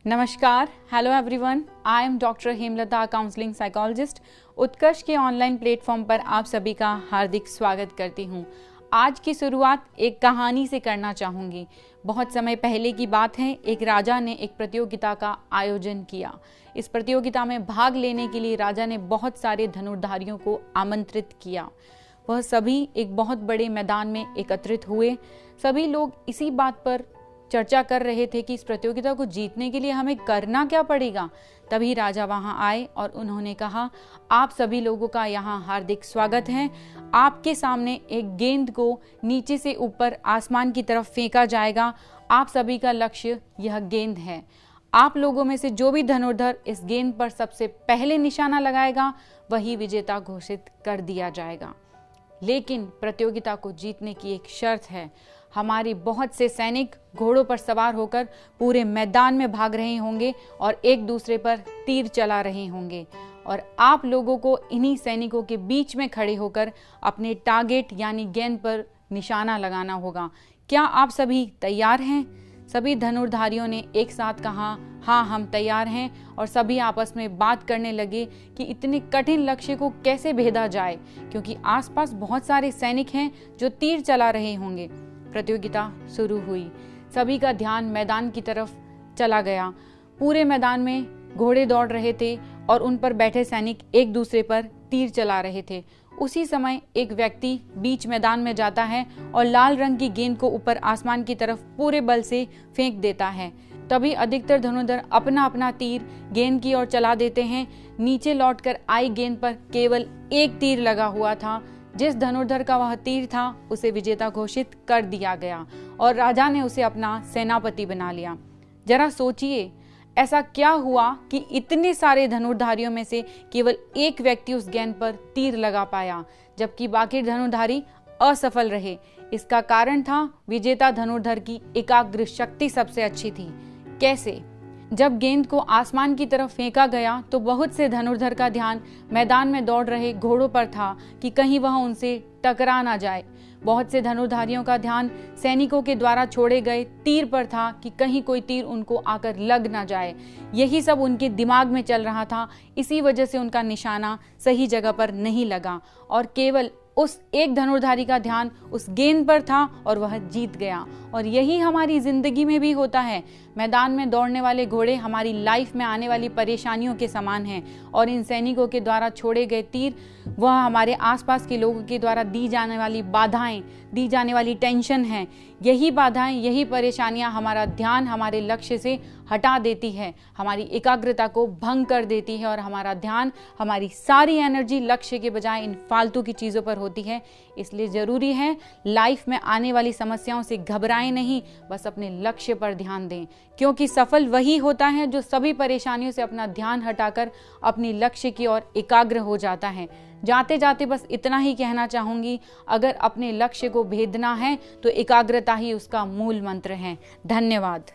नमस्कार, hello everyone, I am doctor Hemlata, counselling psychologist. Utkarsh के online platform पर आप सभी का हार्दिक स्वागत करती हूँ। आज की शुरुआत एक कहानी से करना चाहूँगी। बहुत समय पहले की बात है, एक राजा ने एक प्रतियोगिता का आयोजन किया। इस प्रतियोगिता में भाग लेने के लिए राजा ने बहुत सारे धनुर्धारियों को आमंत्रित किया। वह सभी एक बहुत बड़े मैदान में एकत्रित हुए। सभी लोग इसी बात पर चर्चा कर रहे थे कि इस प्रतियोगिता को जीतने के लिए हमें करना क्या पड़ेगा। तभी राजा वहां आए और उन्होंने कहा, आप सभी लोगों का यहाँ हार्दिक स्वागत है। आपके सामने एक गेंद को नीचे से ऊपर आसमान की तरफ फेंका जाएगा। आप सभी का लक्ष्य यह गेंद है। आप लोगों में से जो भी धनुर्धर इस गेंद पर सबसे पहले निशाना लगाएगा वही विजेता घोषित कर दिया जाएगा। लेकिन प्रतियोगिता को जीतने की एक शर्त है। हमारे बहुत से सैनिक घोड़ों पर सवार होकर पूरे मैदान में भाग रहे होंगे और एक दूसरे पर तीर चला रहे होंगे और आप लोगों को इन्हीं सैनिकों के बीच में खड़े होकर अपने टारगेट यानी गेंद पर निशाना लगाना होगा। क्या आप सभी तैयार हैं? सभी धनुर्धारियों ने एक साथ कहा, हाँ हम तैयार हैं। और सभी आपस में बात करने लगे कि इतने कठिन लक्ष्य को कैसे भेदा जाए, क्योंकि आसपास बहुत सारे सैनिक हैं जो तीर चला रहे होंगे। प्रतियोगिता शुरू हुई। सभी का ध्यान मैदान की तरफ चला गया। पूरे मैदान में घोड़े दौड़ रहे थे और उन पर बैठे सैनिक एक दूसरे पर तीर चला रहे थे। उसी समय एक व्यक्ति बीच मैदान में जाता है और लाल रंग की गेंद को ऊपर आसमान की तरफ पूरे बल से फेंक देता है। तभी अधिकतर धनुर्धर अपना अपना तीर गेंद की ओर चला देते हैं। नीचे लौटकर आई गेंद पर केवल एक तीर लगा हुआ था। जिस धनुर्धर का वह तीर था उसे विजेता घोषित कर दिया गया और राजा ने उसे अपना सेनापति बना लिया। जरा सोचिए, ऐसा क्या हुआ कि इतने सारे धनुर्धारियों में से केवल एक व्यक्ति उस गेंद पर तीर लगा पाया, जबकि बाकी धनुर्धारी असफल रहे। इसका कारण था विजेता धनुर्धर की एकाग्र शक्ति सबसे अच्छी थी। कैसे? जब गेंद को आसमान की तरफ फेंका गया तो बहुत से धनुर्धर का ध्यान मैदान में दौड़ रहे घोड़ों पर था कि कहीं वह उनसे टकरा ना जाए। बहुत से धनुर्धारियों का ध्यान सैनिकों के द्वारा छोड़े गए तीर पर था कि कहीं कोई तीर उनको आकर लग ना जाए। यही सब उनके दिमाग में चल रहा था। इसी वजह से उनका निशाना सही जगह पर नहीं लगा और केवल उस एक धनुर्धारी का ध्यान उस गेंद पर था और वह जीत गया। और यही हमारी जिंदगी में भी होता है। मैदान में दौड़ने वाले घोड़े हमारी लाइफ में आने वाली परेशानियों के समान हैं और इन सैनिकों के द्वारा छोड़े गए तीर वह हमारे आसपास के लोगों के द्वारा दी जाने वाली बाधाएं, दी जाने वाली टेंशन है। यही बाधाएं, यही परेशानियां हमारा ध्यान हमारे लक्ष्य से हटा देती है, हमारी एकाग्रता को भंग कर देती है और हमारा ध्यान, हमारी सारी एनर्जी लक्ष्य के बजाय इन फालतू की चीज़ों पर होती है। इसलिए ज़रूरी है लाइफ में आने वाली समस्याओं से घबराएं नहीं, बस अपने लक्ष्य पर ध्यान दें, क्योंकि सफल वही होता है जो सभी परेशानियों से अपना ध्यान हटाकर अपनी लक्ष्य की ओर एकाग्र हो जाता है। जाते जाते बस इतना ही कहना चाहूँगी, अगर अपने लक्ष्य को भेदना है तो एकाग्रता ही उसका मूल मंत्र है। धन्यवाद।